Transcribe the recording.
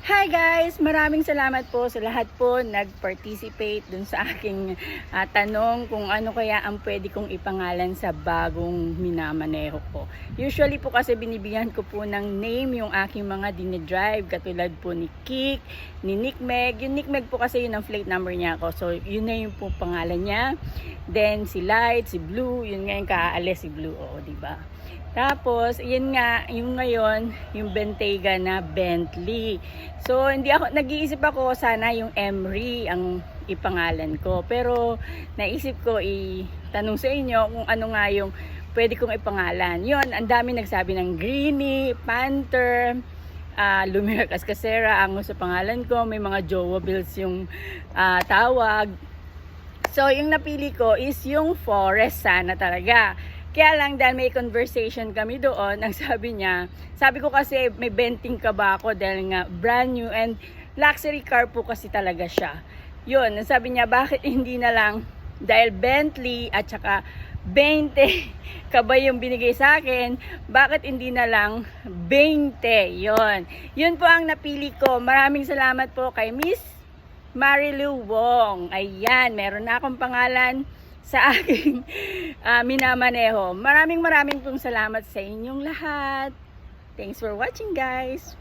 Hi guys! Maraming salamat po sa lahat po nag-participate dun sa aking tanong kung ano kaya ang pwede kong ipangalan sa bagong minamaneho ko. Usually po kasi binibigyan ko po ng name yung aking mga dinidrive katulad po ni Kik, ni Nickmeg. Yung Nickmeg po kasi yun ang plate number niya ako. So yun na yung po pangalan niya. Then si Light, si Blue, yun nga yung kaalis si Blue. Oo, diba? Tapos, yun nga, yung ngayon, yung Bentayga na Bentley. So, nag-iisip ako sana yung Emery ang ipangalan ko. Pero, naisip ko itanong sa inyo kung ano nga yung pwede kong ipangalan. Yun, ang dami nagsabi ng Greenie, Panther, Lumiere Cascasera, ang sa pangalan ko. May mga Jowa Bills yung tawag. So, yung napili ko is yung Forest sana talaga. Kaya lang dahil may conversation kami doon, ang sabi ko kasi may benting ka ba ako dahil nga brand new and luxury car po kasi talaga siya. Yun, sabi niya bakit hindi na lang dahil Bentley at saka 20 ka ba yung binigay sa akin, bakit hindi na lang 20? Yun po ang napili ko. Maraming salamat po kay Miss Marilu Wong. Ayan, meron na akong pangalan sa aking minamaneho. Maraming pong salamat sa inyong lahat. Thanks for watching guys.